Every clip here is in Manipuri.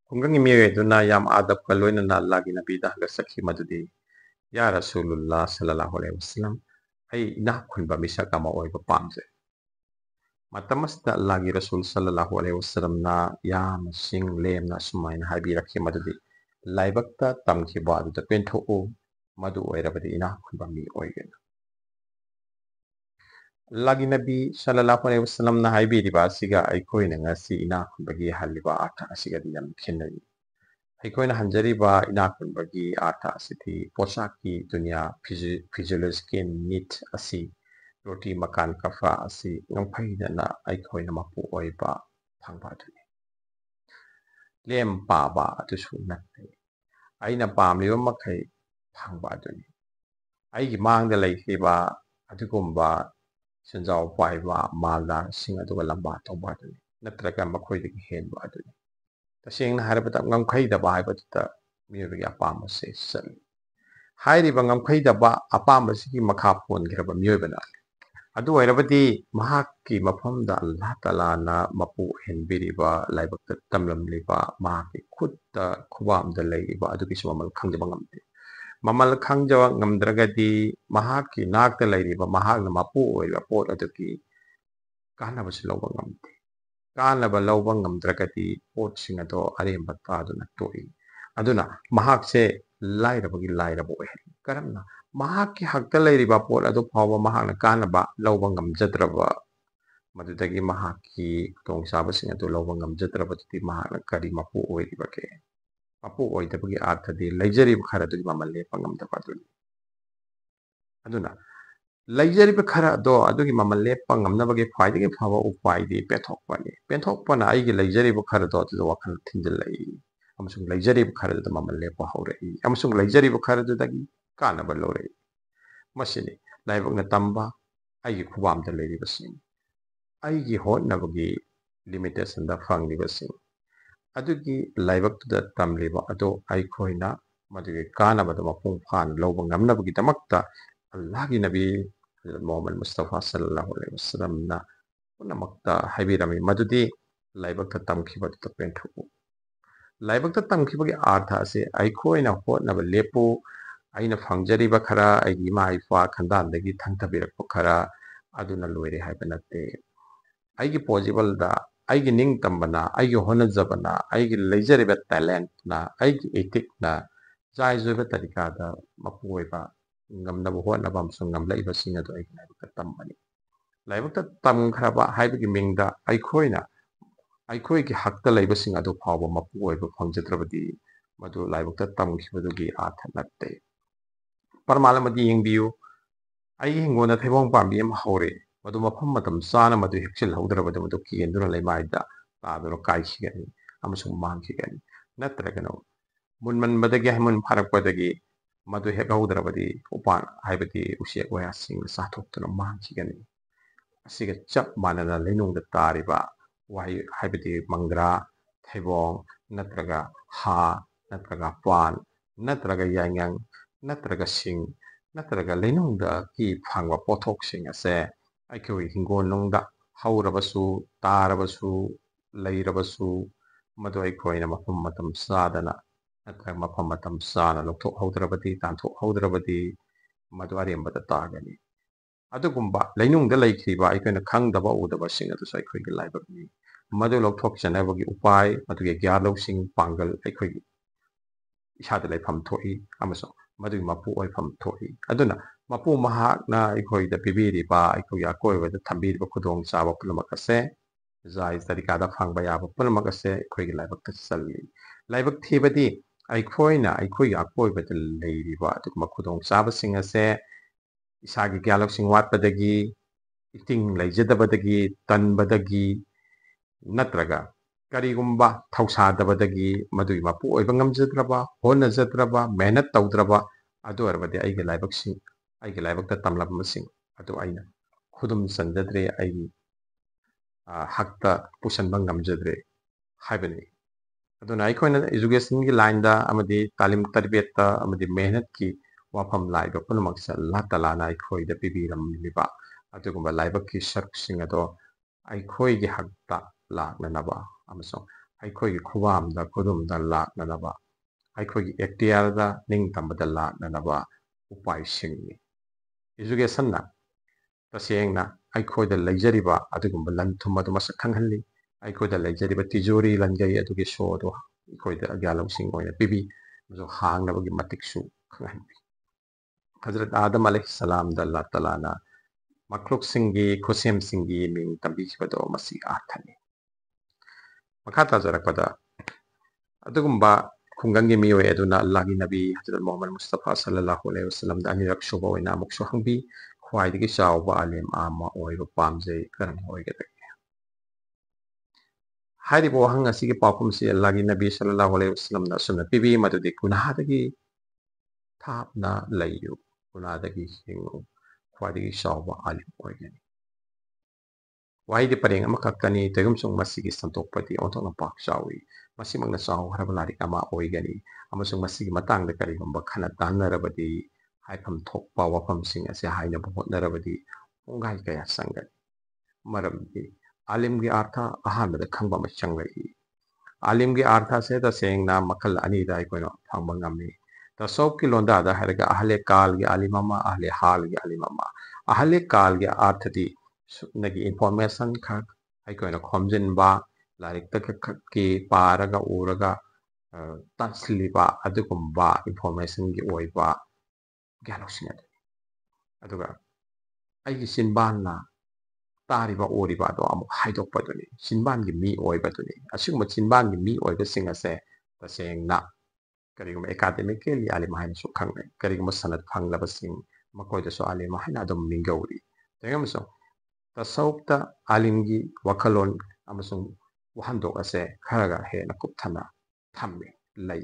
Khumganggi miyoiduna yam adab ka loinana Allahgi nabida hagasakhi madudi ya Rasulullah sallallahu alaihi wasallam ai inak khunba misaka ma oiba pamse. Matamasta Allahgi Rasul sallallahu alaihi wasallam na yam sing lem na sumaina haibirakhi madudi laibakta tamkhiba aduda pentho'u madu oirabadi inak khunba mi oigena. Lagi Nabi sallallahu alaihi wasallam na haibiriba asiga aikoina ngasi inak khunbagi haliba ata asiga diyam khenai. ꯑꯩꯈꯣꯏꯅ ꯍꯟꯖꯔꯤꯕ ꯏꯅꯥꯛ ꯈꯨꯟꯕꯒꯤ ꯑꯥꯔꯊ ꯑꯁꯤꯗꯤ ꯄꯣꯠꯁꯥꯛꯀꯤ ꯗꯨꯅꯤꯌꯥ ꯐꯤꯖꯤꯑꯣꯂꯣꯖꯤꯀꯦꯜ ꯅꯤꯗ ꯑꯁꯤ ꯔꯣꯇꯤ ꯃꯀꯥꯟ ꯀꯐꯥ ꯑꯁꯤ ꯉꯝꯈꯩꯗꯅ ꯑꯩꯈꯣꯏꯅ ꯃꯄꯨ ꯑꯣꯏꯕ ꯐꯪꯕ ꯑꯗꯨꯅꯤ ꯂꯦꯝ ꯄꯥꯕ ꯑꯗꯨꯁꯨ ꯅꯠꯇꯦ ꯑꯩꯅ ꯄꯥꯝꯂꯤꯕ ꯃꯈꯩ ꯐꯪꯕ ꯑꯗꯨꯅꯤ ꯑꯩꯒꯤ ꯃꯥꯡꯗ ꯂꯩꯈꯤꯕ ꯑꯗꯨꯒꯨꯝꯕ ꯁꯦꯟꯖꯥꯎ ꯄꯥꯏꯕ ꯃꯥꯜꯗꯥꯔꯁꯤꯡ ꯑꯗꯨꯒ ꯂꯝꯕꯥ ꯇꯧꯕ ꯑꯗꯨꯅꯤ ꯅꯠꯇ꯭ꯔꯒ ꯃꯈꯣꯏꯗꯒꯤ ꯍꯦꯟꯕ ꯑꯗꯨꯅꯤ तसेंगना हारबदा ngमखैदबा हाइबदुता मियोबगी अपामसे चली हाइरिबा ngमखैदबा अपामसिगी मखा पोनगिरबा मियोबना अदु ओइरबदी महाकी मफमदा अल्लाह तालाना मपु हेनबिरिबा लाइबकता तमलमलिबा महाकी खुदता खुबामदा लैरिबा अदुगिसु ममल खंगजबा ngमदे ममल खंगजबा ngमद्रगदी महाकी नाकता लैरिबा महाकना मपु ओइबा पोट अदुगी कानबसु लौबा ngमदे कानबा लौबा ngमद्रगदी पोटसिंग अदो अरेंबा तादुना तोई अदुना महाकसे लाइरबगी लाइरबो ओइहल करमना महाकी हक्ता लैरिबा पोट अदो फावबा महाकना कानबा लौबा ngमजद्रबा मदुदगी महाकी तोंगसाबसिंग अदो लौबा ngमजद्रबदुदी महाकना करी मपु ओइरिबके मपु ओइदबगी अर्थदि लैजरिब खरदुगी ममल लेपा ngमदबा अदुनी अदुना लैजरिब खरा दो अदुगी ममल लेपा ngमनबगे ख्वाइदगी फावा उपायदि पेथोकपनि पेथोकपना आइगी लैजरिब खरा दो अदुदा वखल थिंजलई अमसुंग लैजरिब खरा दो ममल लेपा हौरई अमसुंग लैजरिब खरा दुदगी कानबा लौरई मसिनि लाइबकना तंबा आइगी खुबामदा लैरिबसिंग आइगी होटनबगी लिमिटेशन दा फंगलिबसिंग अदुगी लाइबकतुदा तमलिबा अदो आइखोइना मदुगी कानबदा मपुंग फान लौबा ngमनबगी दमक्ता अल्लाहगी नबी मोहम्मद मुस्तफा सल्लल्लाहु अलैहि वसल्लम ना पुनमक्ता हाइबिरमी मदुदी लाइबकता तमखिबदुदा पेंथु लाइबकता तमखिबगी अर्थ असे आइखोइना होटनबा लेपु आइना फंगजरिबा खरा आइगी इमा इफा खंदानदगी थंगथबिरकपा खरा अदुना लोइरे हाइबा नत्ते आइगी पॉजिबल दा आइगी निंग तंबना आइगी होनजबना आइगी लैजरिबा टैलेंट ना आइगी एथिक ना जायजुबा तरीका दा मपुओइबा ngमनबा होनबा अमसुंग ngमलैबसिंग अदो आइगी लाइबकता तंबनी लाइबकता तमखरबा हाइबगी मिंगदा आइखोइना आइखोइगी हक्ता लैबसिंग अदो फावबा मपुओइबा फंगजद्रबदी मदु लाइबकता तमखिबदुगी अर्थ नत्ते परमालमदी यंगबियु आइगी हिंगोना थैबोंग पांबी अम हौरे मदु मफम मतम चाना मदु हेक्सिल हौद्रबदा मदु किएंदुना लैमाइदा तादुना काइखिगनी अमसुंग मांखिगनी नत्रगनो मुनमनबदगी हमुन फारकपदगी मदु हेक हौद्रबदी उपान हाइबदी उसियक वयासिंग साथोक्तुना मांखिगनी असिगा चप मानना लैनुंगदा तारिबा वाई हाइबदी मंगरा थैबोंग नत्रगा हा नत्रगा पान नत्रगा यांगंग नत्रगा सिंग नत्रगा लैनुंगदा की फांगवा पोथोकसिंग असे आइखोइ हिंगोननुंगदा हौरबसु तारबसु लैरबसु मदु आइखोइना मफम मतम सादना नत्रगा मफम मतम साना लौथोक हौद्रबदी तांथोक हौद्रबदी मदु अरेंबदा तागनी अदुगुंबा लैनुंगदा लैखिबा आइखोइना खंगदबा उदबा सिंग अदुसु आइखोइगी लाइबकनी मदु लौथोक चनबगी उपाय मदुगे ग्यालौसिंग पांगल आइखोइगी इसादा लैफम थोई अमसो मदुगी मपु ओइफम थोई अदुना मपु महाकना आइखोइदा पिबिरिबा आइखोइगी अकोइबदा थंबिरिबा खुदोंग चाबा पुलमकसे जायज तरीकादा फांगबा याबा पुलमकसे आइखोइगी लाइबकता चल्ली लाइबक थीबदी आइखोइना आइखोइगी अकोइबदा लैरिबा अदुगुमा खुदोंग चाबसिंग असे इसागी ग्यालौसिंग वाटपदगी इतिंग लैजदबदगी तनबदगी नत्रगा करीगुंबा थौसादबदगी मदुई मपु ओइबा ngमजद्रबा होनजद्रबा मेहनत तौद्रबा अदु अरबदे आइगे लाइबकसिंग आइगे लाइबकता तमलबमसिंग अदु आइना खुदुम संजद्रे आइगी हक्ता पुसनबा ngमजद्रे हाइबनी अदुना आइखोइना एजुकेशन की लाइन दा अमदि तालिम तरबियत अमदि मेहनत की वाफम लाइबा पुनमक्सा अल्लाह ताला ना आइखोइदा पिबिरमलिबा अदुगुंबा लाइबक की शर्कसिंग अदो आइखोइगी हक्ता लाकननबा अमसो ꯑꯩꯈꯣꯏꯒꯤ ꯈꯨꯋꯥꯝꯗ ꯈꯨꯗꯨꯝꯗ ꯂꯥꯛꯅꯅꯕ ꯑꯩꯈꯣꯏꯒꯤ ꯑꯦꯛꯇꯤꯌꯥꯔꯗ ꯅꯤꯡꯇꯝꯕꯗ ꯂꯥꯛꯅꯅꯕ ꯎꯄꯥꯏꯁꯤꯡꯅꯤ ꯏꯖꯨꯀꯦꯁꯟꯅ ꯇꯁꯦꯡꯅ ꯑꯩꯈꯣꯏꯗ ꯂꯩꯖꯔꯤꯕ ꯑꯗꯨꯒꯨꯝꯕ ꯂꯟ ꯊꯨꯝ ꯑꯗꯨ ꯃꯁꯛ ꯈꯪꯍꯜꯂꯤ ꯑꯩꯈꯣꯏꯗ ꯂꯩꯖꯔꯤꯕ ꯇꯤꯖꯣꯔꯤ ꯂꯟꯖꯩ ꯑꯗꯨꯒꯤ ꯁꯣ ꯑꯗꯨ ꯑꯩꯈꯣꯏꯗ ꯒ꯭ꯌꯥꯟ ꯂꯧꯁꯤꯡ ꯑꯣꯏꯅ ꯄꯤꯕꯤ ꯑꯃꯁꯨꯡ ꯍꯥꯡꯅꯕꯒꯤ ꯃꯇꯤꯛꯁꯨ ꯈꯪꯍꯟꯕꯤ ꯍꯖꯔꯠ ꯑꯥꯗꯝ ꯑꯂꯩꯍꯤ ꯁꯂꯥꯝꯗ ꯑꯜꯂꯥꯍ ꯇꯥꯂꯥꯅ ꯃꯈ꯭ꯂꯨꯛꯁꯤꯡꯒꯤ ꯈꯨꯠꯁꯦꯝꯁꯤꯡꯒꯤ ꯃꯤꯡ ꯇꯝꯕꯤꯈꯤꯕꯗꯣ ꯃꯁꯤ ꯑꯥꯔꯊꯅꯤ ꯃꯈꯥ ꯇꯥꯖꯔꯛꯄꯗ ꯑꯗꯨꯒꯨꯝꯕ ꯈꯨꯡꯒꯪꯒꯤ ꯃꯤꯑꯣꯏ ꯑꯗꯨꯅ ꯑꯜꯂꯥꯍꯒꯤ ꯅꯕꯤ ꯍꯖꯔꯠ ꯃꯨꯍꯝꯃꯗ ꯃꯨꯁꯇꯐꯥ ꯁꯜꯂꯜꯂꯥꯍꯨ ꯑꯂꯩꯍꯤ ꯋꯁꯜꯂꯝꯗ ꯑꯅꯤꯔꯛ ꯁꯨꯕ ꯑꯣꯏꯅ ꯑꯃꯨꯛꯁꯨ ꯍꯪꯕꯤ ꯈ꯭ꯋꯥꯏꯗꯒꯤ ꯆꯥꯎꯕ ꯑꯥꯂꯤꯝ ꯑꯃ ꯑꯣꯏꯕ ꯄꯥꯝꯖꯩ ꯀꯔꯝꯕ ꯑꯣꯏꯒꯗꯒꯦ ꯍꯥꯏꯔꯤꯕ ꯋꯥꯍꯪ ꯑꯁꯤꯒꯤ ꯄꯥꯎꯈꯨꯝꯁꯤ ꯑꯜꯂꯥꯍꯒꯤ ꯅꯕꯤ ꯁꯜꯂꯜꯂꯥꯍꯨ ꯑꯂꯩꯍꯤ ꯋꯁꯜꯂꯝꯅ ꯑꯁꯨꯝꯅ ꯄꯤꯕꯤ ꯃꯗꯨꯗꯤ ꯒꯨꯅꯥꯍꯗꯒꯤ ꯊꯥꯞꯅ ꯂꯩꯌꯨ ꯒꯨꯅꯥꯍꯗꯒꯤ ꯍꯤꯡꯉꯨ ꯈ꯭ꯋꯥꯏꯗꯒꯤ ꯆꯥꯎꯕ ꯑꯥꯂꯤꯝ ꯑꯣꯏꯒꯅꯤ ꯋꯥꯍꯩꯗꯤ ꯄꯔꯦꯡ ꯑꯃꯈꯛꯇꯅꯤ ꯇꯩꯒꯨꯝꯁꯨꯡ ꯃꯁꯤꯒꯤ ꯁꯟꯗꯣꯛꯄꯗꯤ ꯑꯣꯟꯊꯣꯛꯅ ꯄꯥꯛ ꯆꯥꯎꯏ ꯃꯁꯤꯃꯛꯅ ꯆꯥꯎꯈ꯭ꯔꯕ ꯂꯥꯏꯔꯤꯛ ꯑꯃ ꯑꯣꯏꯒꯅꯤ ꯑꯃꯁꯨꯡ ꯃꯁꯤꯒꯤ ꯃꯇꯥꯡꯗ ꯀꯔꯤꯒꯨꯝꯕ ꯈꯟꯅ ꯇꯥꯟꯅꯔꯕꯗꯤ ꯍꯥꯏꯐꯝ ꯊꯣꯛꯄ ꯋꯥꯐꯝꯁꯤꯡ ꯑꯁꯤ ꯍꯥꯏꯅꯕ ꯍꯣꯠꯅꯔꯕꯗꯤ ꯄꯨꯡꯈꯥꯏ ꯀꯌꯥ ꯆꯪꯒꯅꯤ ꯃꯔꯝꯗꯤ ꯑꯥꯂꯤꯝꯒꯤ ꯑꯥꯔꯊ ꯑꯍꯥꯟꯕꯗ ꯈꯪꯕ ꯑꯃ ꯆꯪꯂꯛꯏ ꯑꯥꯂꯤꯝꯒꯤ ꯑꯥꯔꯊꯁꯦ ꯇꯁꯦꯡꯅ ꯃꯈꯜ ꯑꯅꯤꯗ ꯑꯩꯈꯣꯏꯅ ꯐꯪꯕ ꯉꯝꯃꯤ ꯇꯁꯧꯐꯀꯤ ꯂꯣꯟꯗꯥꯗ ꯍꯥꯏꯔꯒ ꯑꯍꯂꯦ ꯀꯥꯜꯒꯤ ꯑꯥꯂꯤꯝ ꯑꯃ ꯑꯍꯂꯦ ꯍꯥꯜꯒꯤ ꯑꯥꯂꯤꯝ ꯑꯃ ꯑꯍꯂꯦ ꯀꯥꯜꯒꯤ ꯑꯥꯔꯊꯗꯤ ꯁꯨꯞꯅꯒꯤ ꯏꯟꯐꯣꯔꯃꯦꯁꯟ ꯈꯛ ꯑꯩꯈꯣꯏꯅ ꯈꯣꯝꯖꯤꯟꯕ ꯂꯥꯏꯔꯤꯛꯇ ꯈꯛꯀꯤ ꯄꯥꯔꯒ ꯎꯔꯒ ꯇꯥꯁꯤꯜꯂꯤꯕ ꯑꯗꯨꯒꯨꯝꯕ ꯏꯟꯐꯣꯔꯃꯦꯁꯟꯒꯤ ꯑꯣꯏꯕ ꯒ꯭ꯌꯥꯟ ꯂꯧꯁꯤꯡ ꯑꯗꯨꯅꯤ ꯑꯗꯨꯒ ꯑꯩꯒꯤ ꯆꯤꯟꯕꯥꯟꯅ ꯇꯥꯔꯤꯕ ꯎꯔꯤꯕ ꯑꯗꯣ ꯑꯃꯨꯛ ꯍꯥꯏꯗꯣꯛꯄꯗꯨꯅꯤ ꯆꯤꯟꯕꯥꯟꯒꯤ ꯃꯤ ꯑꯣꯏꯕꯗꯨꯅꯤ ꯑꯁꯤꯒꯨꯝꯕ ꯆꯤꯟꯕꯥꯟꯒꯤ ꯃꯤ ꯑꯣꯏꯕꯁꯤꯡ ꯑꯁꯦ ꯇꯁꯦꯡꯅ ꯀꯔꯤꯒꯨꯝꯕ ꯑꯦꯀꯥꯗꯦꯃꯤꯀꯦꯜꯂꯤ ꯑꯥꯂꯤꯝ ꯍꯥꯏꯅꯁꯨ ꯈꯪꯅꯩ ꯀꯔꯤꯒꯨꯝꯕ ꯁꯅꯠ ꯐꯪꯂꯕꯁꯤꯡ ꯃꯈꯣꯏꯗꯁꯨ ꯑꯥꯂꯤꯝ ꯍꯥꯏꯅ ꯑꯗꯨꯝ ꯃꯤꯡꯒꯧꯔꯤ ꯑꯃꯁꯨꯡ ꯇꯁꯧꯐꯇ ꯑꯥꯂꯤꯝꯒꯤ ꯋꯥꯈꯜꯂꯣꯟ ꯑꯃꯁꯨꯡ ꯋꯥꯍꯟꯊꯣꯛ ꯑꯁꯦ ꯈꯔꯒ ꯍꯦꯟꯅ ꯀꯨꯞꯊꯅ ꯊꯝꯃꯤ ꯂꯩ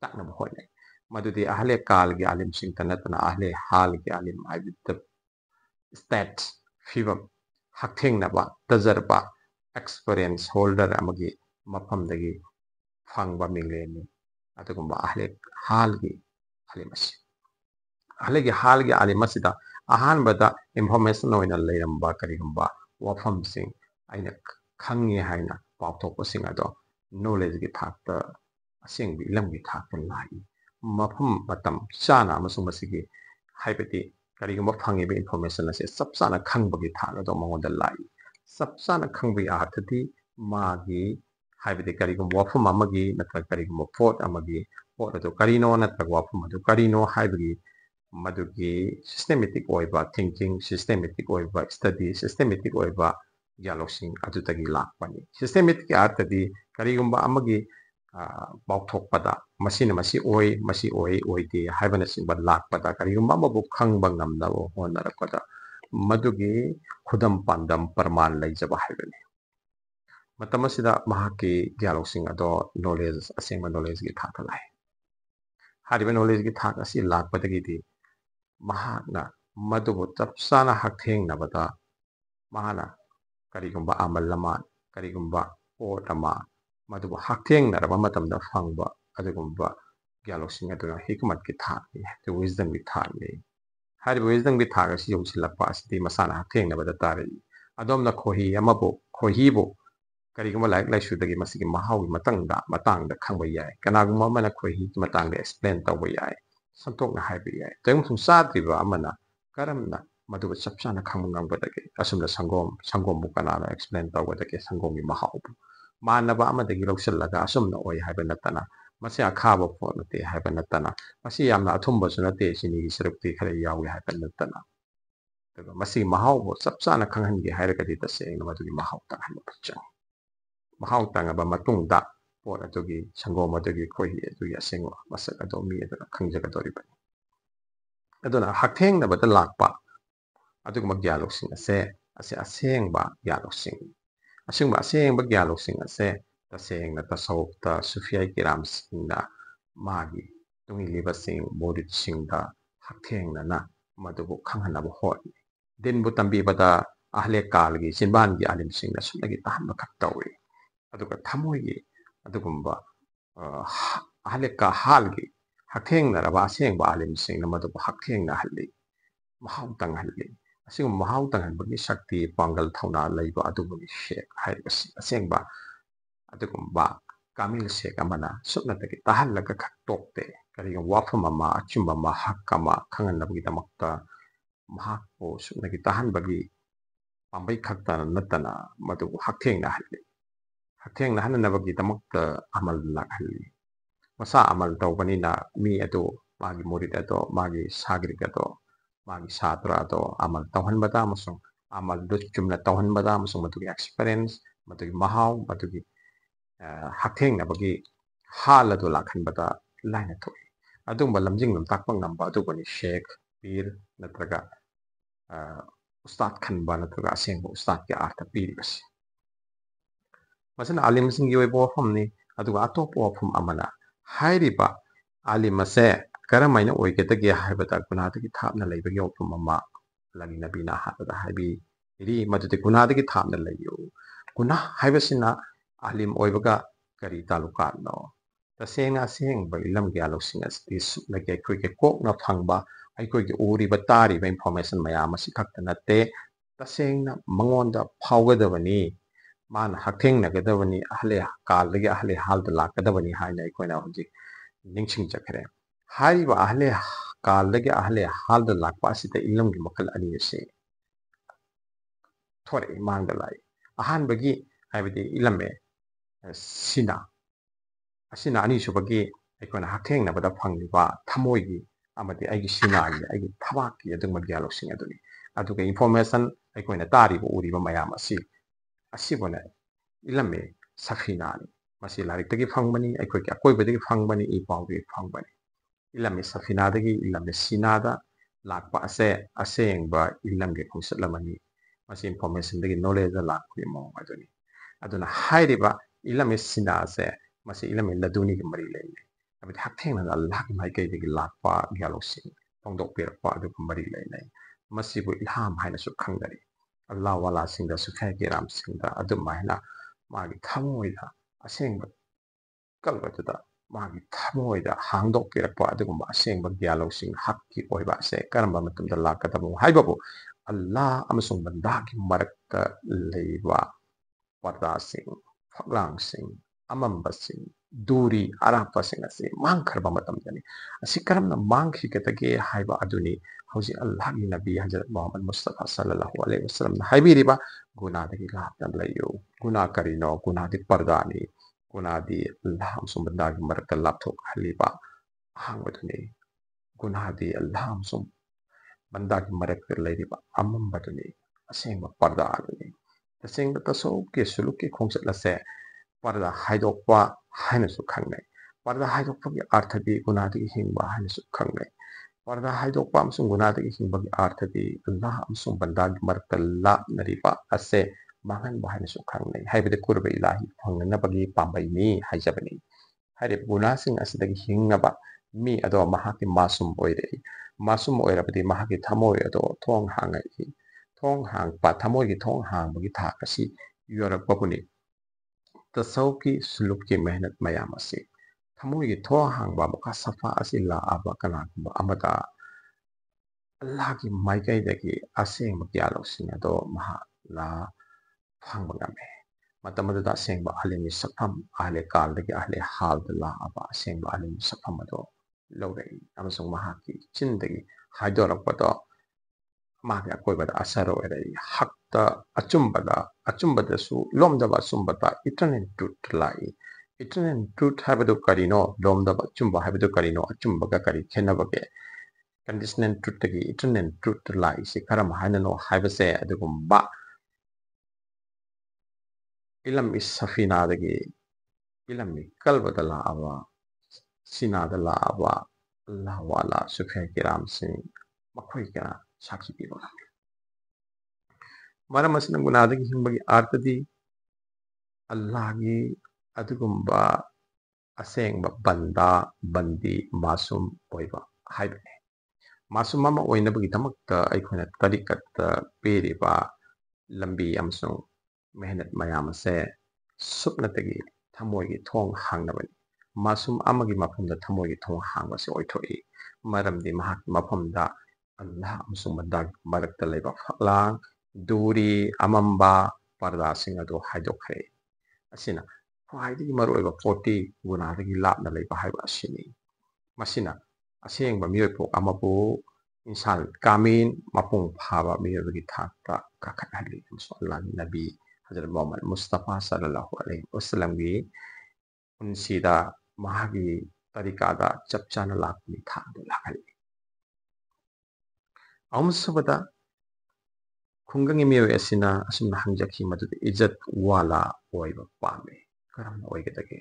ꯇꯥꯛꯅꯕ ꯍꯣꯠꯅꯩ ꯃꯗꯨꯗꯤ ꯑꯍꯂꯦ ꯀꯥꯜꯒꯤ ꯑꯥꯂꯤꯝꯁꯤꯡꯇ ꯅꯠꯇꯅ ꯑꯍꯂꯦ ꯍꯥꯜꯒꯤ ꯑꯥꯂꯤꯝ ꯍꯥꯏꯕꯗ ꯁ꯭ꯇꯦꯠ ꯐꯤꯕꯝ ꯍꯛꯊꯦꯡꯅꯕ ꯇꯖꯔꯕ ꯑꯦꯛꯁꯄꯔꯤꯌꯦꯟꯁ ꯍꯣꯜꯗꯔ ꯑꯃꯒꯤ ꯃꯐꯝꯗꯒꯤ ꯐꯪꯕ ꯃꯤꯡꯂꯦꯟꯅꯤ ꯑꯗꯨꯒꯨꯝꯕ ꯑꯍꯂꯦ ꯍꯥꯜꯒꯤ ꯑꯥꯂꯤꯝ ꯑꯁꯤ ꯑꯍꯂꯦꯒꯤ ꯍꯥꯜꯒꯤ ꯑꯥꯂꯤꯝ ꯑꯁꯤꯗ ꯑꯍꯥꯟꯕꯗ ꯏꯟꯐꯣꯔꯃꯦꯁꯟ ꯑꯣꯏꯅ ꯂꯩꯔꯝꯕ ꯀꯔꯤꯒꯨꯝꯕ ꯋꯥꯐꯝꯁꯤꯡ ꯑꯩꯅ ꯈꯪꯉꯦ ꯍꯥꯏꯅ ꯄꯥꯎꯊꯣꯛꯄꯁꯤꯡ ꯑꯗꯣ ꯅꯣꯂꯦꯖꯒꯤ ꯊꯥꯛꯇ ꯑꯁꯦꯡꯕ ꯏꯂꯝꯒꯤ ꯊꯥꯛꯇ ꯂꯥꯛꯏ ꯃꯐꯝ ꯃꯇꯝ ꯆꯥꯅ ꯑꯃꯁꯨꯡ ꯃꯁꯤꯒꯤ ꯍꯥꯏꯕꯗꯤ ꯀꯔꯤꯒꯨꯝꯕ ꯐꯪꯉꯤꯕ ꯏꯟꯐꯣꯔꯃꯦꯁꯟ ꯑꯁꯦ ꯆꯞ ꯆꯥꯅ ꯈꯪꯕꯒꯤ ꯊꯥꯛ ꯑꯗꯣ ꯃꯉꯣꯟꯗ ꯂꯥꯛꯏ ꯆꯞ ꯆꯥꯅ ꯈꯪꯕꯒꯤ ꯑꯥꯔꯊꯗꯤ ꯃꯥꯒꯤ ꯍꯥꯏꯕꯗꯤ ꯀꯔꯤꯒꯨꯝꯕ ꯋꯥꯐꯝ ꯑꯃꯒꯤ ꯅꯠꯇ꯭ꯔꯒ ꯀꯔꯤꯒꯨꯝꯕ ꯄꯣꯠ ꯑꯃꯒꯤ ꯄꯣꯠ ꯑꯗꯨ ꯀꯔꯤꯅꯣ ꯅꯠꯇ꯭ꯔꯒ ꯋꯥꯐꯝ ꯑꯗꯨ ꯀꯔꯤꯅꯣ ꯍꯥꯏꯕꯒꯤ ꯃꯗꯨꯒꯤ ꯁꯤꯁꯇꯦꯃꯦꯇꯤꯛ ꯑꯣꯏꯕ ꯊꯤꯡꯀꯤꯡ ꯁꯤꯁꯇꯦꯃꯦꯇꯤꯛ ꯑꯣꯏꯕ ꯁ꯭ꯇꯗꯤ ꯁꯤꯁꯇꯦꯃꯦꯇꯤꯛ ꯑꯣꯏꯕ ꯒ꯭ꯌꯥꯟ ꯂꯧꯁꯤꯡ ꯑꯗꯨꯗꯒꯤ ꯂꯥꯛꯄꯅꯤ ꯁꯤꯁꯇꯦꯃꯦꯇꯤꯛꯀꯤ ꯑꯥꯔꯊꯗꯤ ꯀꯔꯤꯒꯨꯝꯕ ꯑꯃꯒꯤ ꯄꯥꯎꯊꯣꯛꯄꯗ ꯃꯁꯤꯅ ꯃꯁꯤ ꯑꯣꯏ ꯃꯁꯤ ꯑꯣꯏꯗꯦ ꯍꯥꯏꯕꯅꯆꯤꯡꯕ ꯂꯥꯛꯄꯗ ꯀꯔꯤꯒꯨꯝꯕ ꯑꯃꯕꯨ ꯈꯪꯕ ꯉꯝꯅꯕ ꯍꯣꯠꯅꯔꯛꯄꯗ ꯃꯗꯨꯒꯤ ꯈꯨꯗꯝ ꯄꯥꯟꯗꯝ ꯄ꯭ꯔꯃꯥꯟ ꯂꯩꯖꯕ ꯍꯥꯏꯕꯅꯤ ꯃꯇꯝ ꯑꯁꯤꯗ ꯃꯍꯥꯛꯀꯤ ꯒ꯭ꯌꯥꯟ ꯂꯧꯁꯤꯡ ꯑꯗꯣ ꯅꯣꯂꯦꯖ ꯑꯁꯦꯡꯕ ꯅꯣꯂꯦꯖꯒꯤ ꯊꯥꯛꯇ ꯂꯥꯛꯏ ꯍꯥꯏꯔꯤꯕ ꯅꯣꯂꯦꯖꯒꯤ ꯊꯥꯛ ꯑꯁꯤ ꯂꯥꯛꯄꯗꯒꯤꯗꯤ ꯃꯍꯥꯛꯅ ꯃꯗꯨꯕꯨ ꯆꯞ ꯆꯥꯅ ꯍꯛꯊꯦꯡꯅꯕꯗ ꯃꯍꯥꯛꯅ ꯀꯔꯤꯒꯨꯝꯕ ꯑꯃꯜ ꯑꯃ ꯀꯔꯤꯒꯨꯝꯕ ꯄꯣꯠ ꯑꯃ ꯃꯗꯨꯕꯨ ꯍꯛꯊꯦꯡꯅꯔꯕ ꯃꯇꯝꯗ ꯐꯪꯕ ꯑꯗꯨꯒꯨꯝꯕ ꯒ꯭ꯌꯥꯟ ꯂꯧꯁꯤꯡ ꯑꯗꯨꯅ ꯍꯤꯀꯃꯠꯀꯤ ꯊꯥꯛꯅꯤ ꯋꯤꯖꯗꯝꯒꯤ ꯊꯥꯛꯅꯤ ꯍꯥꯏꯔꯤꯕ ꯋꯤꯖꯗꯝꯒꯤ ꯊꯥꯛ ꯑꯁꯤ ꯌꯧꯁꯤꯜꯂꯛꯄ ꯑꯁꯤꯗꯤ ꯃꯁꯥꯅ ꯍꯛꯊꯦꯡꯅꯕꯗ ꯇꯥꯔꯛꯏ ꯑꯗꯣꯝꯅ ꯈꯣꯏꯍꯤꯕꯨ ꯀꯔꯤꯒꯨꯝꯕ ꯂꯥꯏꯔꯤꯛ ꯂꯥꯏꯁꯨꯗꯒꯤ ꯃꯁꯤꯒꯤ ꯃꯍꯥꯎꯒꯤ ꯃꯇꯥꯡꯗ ꯈꯪꯕ ꯌꯥꯏ ꯀꯅꯥꯒꯨꯝꯕ ꯑꯃꯅ ꯈꯣꯏꯍꯤꯒꯤ ꯃꯇꯥꯡꯗ ꯑꯦꯛꯁꯄ꯭ꯂꯦꯟ ꯇꯧꯕ ꯌꯥꯏ ꯁꯟꯇꯣꯛꯅ ꯍꯥꯏꯕ ꯌꯥꯏ ꯇꯩꯒꯨꯝꯁꯨꯡ ꯆꯥꯗ꯭ꯔꯤꯕ ꯑꯃꯅ ꯀꯔꯝꯅ ꯃꯗꯨꯕꯨ ꯆꯞ ꯆꯥꯅ ꯈꯪꯕ ꯉꯝꯒꯗꯒꯦ ꯑꯁꯨꯝꯅ ꯁꯪꯒꯣꯝꯕꯨ ꯀꯅꯥꯅ ꯑꯦꯛꯁꯄ꯭ꯂꯦꯟ ꯇꯧꯒꯗꯒꯦ ꯁꯪꯒꯣꯝꯒꯤ ꯃꯍꯥꯎꯕꯨ ꯃꯥꯟꯅꯕ ꯑꯃꯗꯒꯤ ꯂꯧꯁꯤꯜꯂꯒ ꯑꯁꯨꯝꯅ ꯑꯣꯏ ꯍꯥꯏꯕ ꯅꯠꯇꯅ ꯃꯁꯤ ꯑꯈꯥꯕ ꯄꯣꯠ ꯅꯠꯇꯦ ꯍꯥꯏꯕ ꯅꯠꯇꯅ ꯃꯁꯤ ꯌꯥꯝꯅ ꯑꯊꯨꯝꯕꯁꯨ ꯅꯠꯇꯦ ꯆꯤꯅꯤꯒꯤ ꯁꯔꯨꯛꯇꯤ ꯈꯔ ꯌꯥꯎꯏ ꯍꯥꯏꯕ ꯅꯠꯇꯅ ꯑꯗꯨꯒ ꯃꯁꯤꯒꯤ ꯃꯍꯥꯎꯕꯨ ꯆꯞ ꯆꯥꯅ ꯈꯪꯍꯟꯒꯦ ꯍꯥꯏꯔꯒꯗꯤ ꯇꯁꯦꯡꯅ ꯃꯗꯨꯒꯤ ꯃꯍꯥꯎ ꯇꯪꯍꯟꯕ ꯆꯪꯏ ꯃꯍꯥꯎ ꯇꯪꯉꯕ ꯃꯇꯨꯡꯗ ꯄꯣꯠ ꯑꯗꯨꯒꯤ ꯁꯪꯒꯣꯝ ꯑꯗꯨꯒꯤ ꯈꯣꯏꯍꯤ ꯑꯗꯨꯒꯤ ꯑꯁꯦꯡꯕ ꯃꯁꯛ ꯑꯗꯣ ꯃꯤ ꯑꯗꯨꯅ ꯈꯪꯖꯒꯗꯧꯔꯤꯕꯅꯤ ꯑꯗꯨꯅ ꯍꯛꯊꯦꯡꯅꯕꯗ ꯂꯥꯛꯄ ꯑꯗꯨꯒꯨꯝꯕ ꯒ꯭ꯌꯥꯟ ꯂꯧꯁꯤꯡ ꯑꯁꯦ ꯑꯁꯦꯡꯕ ꯒ꯭ꯌꯥꯟ ꯂꯧꯁꯤꯡ ꯑꯁꯤꯒꯨꯝꯕ ꯑꯁꯦꯡꯕ ꯒ꯭ꯌꯥꯟ ꯂꯧꯁꯤꯡ ꯑꯁꯦ ꯇꯁꯦꯡꯅ ꯇꯁꯧꯐꯇ ꯁꯨꯐꯤꯌꯥꯏ ꯀꯤꯔꯥꯝꯁꯤꯡꯅ ꯃꯥꯒꯤ ꯇꯨꯡꯏꯜꯂꯤꯕꯁꯤꯡ ꯃꯨꯔꯤꯠꯁꯤꯡꯗ ꯍꯛꯊꯦꯡꯅꯅ ꯃꯗꯨꯕꯨ ꯈꯪꯍꯟꯅꯕ ꯍꯣꯠꯅꯩ ꯗꯤꯟꯕꯨ ꯇꯝꯕꯤꯕꯗ ꯑꯍꯂꯦ ꯀꯥꯜꯒꯤ ꯆꯤꯟꯕꯥꯟꯒꯤ ꯑꯥꯂꯤꯝꯁꯤꯡꯅ ꯁꯨꯞꯅꯒꯤ ꯇꯥꯍꯟꯕ ꯈꯛ ꯇꯧꯏ ꯑꯗꯨꯒ ꯊꯃꯣꯏꯒꯤ ꯑꯗꯨꯒꯨꯝꯕ ꯑꯍꯂꯦ ꯍꯥꯜꯒꯤ ꯍꯛꯊꯦꯡꯅꯔꯕ ꯑꯁꯦꯡꯕ ꯑꯥꯂꯤꯝꯁꯤꯡꯅ ꯃꯗꯨꯕꯨ ꯍꯛꯊꯦꯡꯅꯍꯜꯂꯤ ꯃꯍꯥꯎ ꯇꯪꯍꯜꯂꯤ ꯑꯁꯤꯒꯨꯝꯕ ꯃꯍꯥꯎ ꯇꯪꯍꯟꯕꯒꯤ ꯁꯛꯇꯤ ꯄꯥꯡꯒꯜ ꯊꯧꯅꯥ ꯂꯩꯕ ꯑꯗꯨꯕꯨꯅꯤ ꯍꯥꯏꯔꯤꯕꯁꯤ ꯑꯁꯦꯡꯕ ꯑꯗꯨꯒꯨꯝꯕ Kamil Sheikh amana supnatagi tahallaga tokte kariga wafam ama achumba ama hak ama khanganabagidamagta mahakpo supnagi tahanbagi pambai khakta natana madubu hakthengna halli hakthengna hananabagidamagta amal lakhalli masa amal tawbanina mi ado magi murid ado magi sagrik ado magi satra ado amal tawhanbada amasung amal do chumna tawhanbada amasung madugi experience madugi mahaw madugi hakthengna halado lakhanbada laina thoi adumba lamjing lam takpa ngamba adubani sheikh pir natraga ustad khanba natraga asengba ustad ki artha piribasi masana alim sing yoy bo famni aduga atopo fam amana hairiba alim ase karamaina oigetage haibata gunadagi thapna leibagi opum ama lagi nabina habada haibi iri madude gunadagi thapna leiyo guna haibasina alim oibaga kari taluka no tasengna asengba ilam ge alosing asti supnage koike kokna phangba aikoige uriba tariba information mayam asi khakta natte tasengna mangonda phawgadabani mana hakthengnagadabani ahle kaldagi ahle halda lakadabani haina aikoina hojik ningsing chakre haiba ahle kaldagi ahle halda lakpa asita ilamgi makal ani ase thore mangda lai ahanbagi haibadi ilame sina asina ani subagi aikoina hakthengnabada phangliba thamoigi amadi aigi sinagi aigi thabaki adungma gyalosing aduni aduga information aikoina tariba uriba mayam asibona ilame safinani masi lariktagi phangbani aikoigi akoibadagi phangbani I pawgi phangbani ilame safinadagi ilame sinada lakpa asengba ilamge khungsatlamani masi information dagi knowledge lakpi mo aduna hairiba ilame sina ase masi ilame laduni gi mari leine abidi hakthengna Allah gi mai kai dagi lakpa gyalosing tongdok pirpa adu mari leine masi bu ilham haina su khangdari Allah wala singda su khai kiram singda adu maina magi thamoida asengba kalbatuda magi thamoida hangdok pirpa adu asengba gyalosing hakki oiba ase karamba matumda lakadabu haibabu Allah amasung bandagi marakta leiba pardasing phaglangsing amambasing duri arapasing ase mangkharba matamdani asi karamna mangkhikatage haiba aduni hauji Allah gi nabi Hazrat Muhammad Mustafa sallallahu alaihi wasallam haibiriba gunadagi laptan layo guna karino gunadi pardani gunadi Allah sumbandagi marakta lapthok haliba hangwaduni gunadi Allah bandagi marakta lairiba amambaduni asengba parda aduni tasengba tasawke suluki khongsatlase parda haidokpa hainasu khangnai parda haidokpagi arthadi gunadagi hingba hainasu khangnai parda haidokpa amsung gunadagi hingbagi arthadi Allah amsung bandagi marakta lapnariba ase mangan ba hainasu khangnai haibade kurba ilahi phangnabagi pambaini haijabani haire gunasing asidagi hingnaba mi ado mahaki masum oire masum oirabadi mahaki thamoi ado thong hangai thong hang pa thamoi gi thong hang bagi thakasi yorak babuni tasawki sulukki mehnat mayam ase thamoi gi thong hang ba muka safa asila aba kana amata Allah gi maikai dagi aseng magyalo sinado maha la phangmagame matamada asengba alimi sapham ahle kal dagi ahle hal la aba asengba alimi sapham ado lawrei amasung mahaki chindagi haidorakpado magi akoibada asaro erei hakta achumbada su lomdaba achumbata eternal truth lai eternal truth habado karino lomdaba achumba habado karino achumbaga kari khenabage conditional truth tagi eternal truth lai se karam hanano habase adugumba ilam is safina dagi ilam mi kalbada la awa sinada la awa Allah wala sufai kiram sing makhoi kana sakhi pibola mara masina gunadagi hingbagi artadi Allah gi adugumba asengba banda bandi masum oiba haibane masum mama oinabagi tamakta aikhoina tarikat periba lambi amsung mehnat mayam ase supnatagi thamoigi thong hangnabani masum amagi mafamda thamoigi thong hangbase oithoi maramdi mahak mafamda Allah amsung bandag marakta leba phaklang duri amamba parda sing ado haidokre asina ꯈ꯭ꯋꯥꯏꯗꯒꯤ ꯃꯔꯨꯑꯣꯏꯕ ꯄꯣꯠꯇꯤ ꯒꯨꯅꯥꯗꯒꯤ ꯂꯥꯞꯅ ꯂꯩꯕ ꯍꯥꯏꯕ ꯑꯁꯤꯅꯤ ꯃꯁꯤꯅ ꯑꯁꯦꯡꯕ ꯃꯤꯑꯣꯏ ꯄꯣꯛ ꯑꯃꯕꯨ ꯏꯟꯁꯥꯟ ꯀꯥꯃꯤꯟ ꯃꯄꯨꯡ ꯐꯥꯕ ꯃꯤꯑꯣꯏꯕꯒꯤ ꯊꯥꯛꯇ ꯀꯥꯈꯠꯍꯜꯂꯤ ꯑꯃꯁꯨꯡ ꯑꯜꯂꯥꯍꯒꯤ ꯅꯕꯤ ꯍꯖꯔꯠ ꯃꯨꯍꯝꯃꯗ ꯃꯨꯁꯇꯐꯥ ꯁꯜꯂꯜꯂꯥꯍꯨ ꯑꯂꯩꯍꯤ ꯋꯁꯜꯂꯝꯒꯤ ꯄꯨꯟꯁꯤꯗ ꯃꯍꯥꯛꯀꯤ ꯇꯔꯤꯀꯥꯗ ꯆꯞ ꯆꯥꯅ ꯂꯥꯛꯄꯒꯤ ꯊꯥꯛꯗꯨ ꯂꯥꯛꯍꯜꯂꯤ ꯑꯍꯨꯝꯁꯨꯕꯗ ꯈꯨꯡꯒꯪꯒꯤ ꯃꯤꯑꯣꯏ ꯑꯁꯤꯅ ꯑꯁꯨꯝꯅ ꯍꯪꯖꯈꯤ ꯃꯗꯨꯗꯤ ꯏꯖꯠ ꯋꯥꯂꯥ ꯑꯣꯏꯕ ꯄꯥꯝꯃꯤ ꯀꯔꯝꯅ ꯑꯣꯏꯒꯗꯒꯦ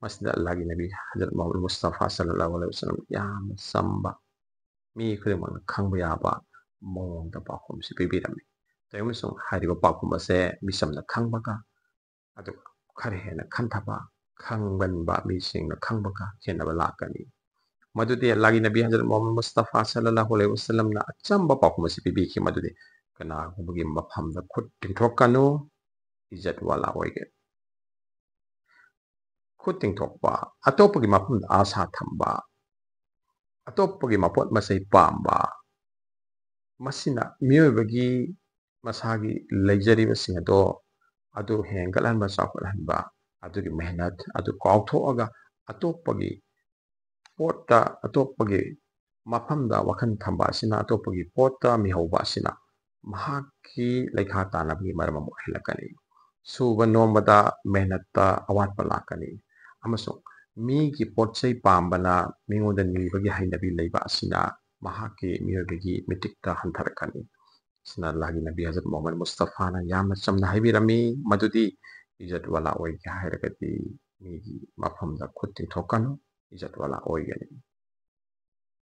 ꯃꯁꯤꯗ ꯑꯜꯂꯥꯍꯒꯤ ꯅꯕꯤ ꯍꯖꯔꯠ ꯃꯨꯍꯝꯃꯗ ꯃꯨꯁꯇꯐꯥ ꯁꯜꯂꯜꯂꯥꯍꯨ ꯑꯂꯩꯍꯤ ꯋꯁꯜꯂꯝ ꯌꯥꯝꯅ ꯆꯝꯕ ꯃꯤ ꯈꯨꯗꯤꯡꯃꯛꯅ ꯈꯪꯕ ꯌꯥꯕ ꯃꯑꯣꯡꯗ ꯄꯥꯎꯈꯨꯝꯁꯤ ꯄꯤꯕꯤꯔꯝꯃꯤ ꯑꯃꯁꯨꯡ ꯍꯥꯏꯔꯤꯕ ꯄꯥꯎꯈꯨꯝ ꯑꯁꯦ ꯃꯤꯆꯝꯅ ꯈꯪꯕꯒ ꯑꯗꯨꯒ ꯈꯔ ꯍꯦꯟꯅ ꯈꯟꯊꯕ ꯈꯪꯕꯟꯕ ꯃꯤꯁꯤꯡꯅ ꯈꯪꯕꯒ ꯈꯦꯠꯅꯕ ꯂꯥꯛꯀꯅꯤ ꯃꯗꯨꯗꯤ ꯑꯜꯂꯥꯍꯒꯤ ꯅꯕꯤ ꯍꯖꯔꯠ ꯃꯨꯍꯝꯃꯗ ꯃꯨꯁꯇꯐꯥ ꯁꯜꯂꯜꯂꯥꯍꯨ ꯑꯂꯩꯍꯤ ꯋꯁꯜꯂꯝꯅ ꯑꯆꯝꯕ ꯄꯥꯎꯈꯨꯝ ꯑꯁꯤ ꯄꯤꯕꯤꯈꯤ ꯃꯗꯨꯗꯤ ꯀꯅꯥꯒꯨꯝꯕꯒꯤ ꯃꯐꯝꯗ ꯈꯨꯠ ꯇꯤꯡꯊꯣꯛꯀꯅꯨ ꯏꯖꯠ ꯋꯥꯂꯥ ꯑꯣꯏꯒꯦ ꯈꯨꯠ ꯇꯤꯡꯊꯣꯛꯄ ꯑꯇꯣꯞꯄꯒꯤ ꯃꯐꯝꯗ ꯑꯥꯁꯥ ꯊꯝꯕ ꯑꯇꯣꯞꯄꯒꯤ ꯃꯄꯣꯠ ꯃꯆꯩ ꯄꯥꯝꯕ ꯃꯁꯤꯅ ꯃꯤꯑꯣꯏꯕꯒꯤ ꯃꯁꯥꯒꯤ ꯂꯩꯖꯔꯤꯕꯁꯤꯡ ꯑꯗꯨ ꯍꯦꯟꯒꯠꯍꯟꯕ ꯆꯥꯎꯈꯠꯍꯟꯕ ꯑꯗꯨꯒꯤ ꯃꯦꯍꯅꯠ ꯑꯗꯨ ꯀꯥꯎꯊꯣꯛꯑꯒ ꯑꯇꯣꯞꯄꯒꯤ ꯄꯣꯠꯇ ꯑꯇꯣꯞꯄꯒꯤ ꯃꯐꯝꯗ ꯋꯥꯈꯜ ꯊꯝꯕ ꯑꯁꯤꯅ ꯑꯇꯣꯞꯄꯒꯤ ꯄꯣꯠꯇ ꯃꯤꯍꯧꯕ ꯑꯁꯤꯅ ꯃꯍꯥꯛꯀꯤ ꯂꯩꯈꯥ ꯇꯥꯅꯕꯒꯤ ꯃꯔꯝ ꯑꯃ ꯑꯣꯏꯍꯜꯂꯛꯀꯅꯤ ꯁꯨꯕ ꯅꯣꯝꯕꯗ ꯃꯦꯍꯅꯠꯇ ꯑꯋꯥꯠꯄ ꯂꯥꯛꯀꯅꯤ ꯑꯃꯁꯨꯡ ꯃꯤꯒꯤ ꯄꯣꯠ ꯆꯩ ꯄꯥꯝꯕꯅ ꯃꯤꯉꯣꯟꯗ ꯅꯤꯕꯒꯤ ꯍꯩꯅꯕꯤ ꯂꯩꯕ ꯑꯁꯤꯅ ꯃꯍꯥꯛꯀꯤ ꯃꯤꯑꯣꯏꯕꯒꯤ ꯃꯤꯇꯤꯛꯇ ꯍꯟꯊꯔꯛꯀꯅꯤ ꯑꯁꯤꯅ ꯑꯜꯂꯥꯍꯒꯤ ꯅꯕꯤ ꯍꯖꯔꯠ ꯃꯨꯍꯝꯃꯗ ꯃꯨꯁꯇꯐꯥꯅ ꯌꯥꯝꯅ ꯆꯝꯅ ꯍꯥꯏꯕꯤꯔꯝꯃꯤ ꯃꯗꯨꯗꯤ ꯏꯖꯠ ꯋꯥꯂꯥ ꯑꯣꯏꯒꯦ ꯍꯥꯏꯔꯒꯗꯤ ꯃꯤꯒꯤ ꯃꯐꯝꯗ ꯈꯨꯠ ꯇꯤꯡꯊꯣꯛꯀꯅꯨ ꯏꯖꯠ ꯋꯥꯂꯥ ꯑꯣꯏꯒꯅꯤ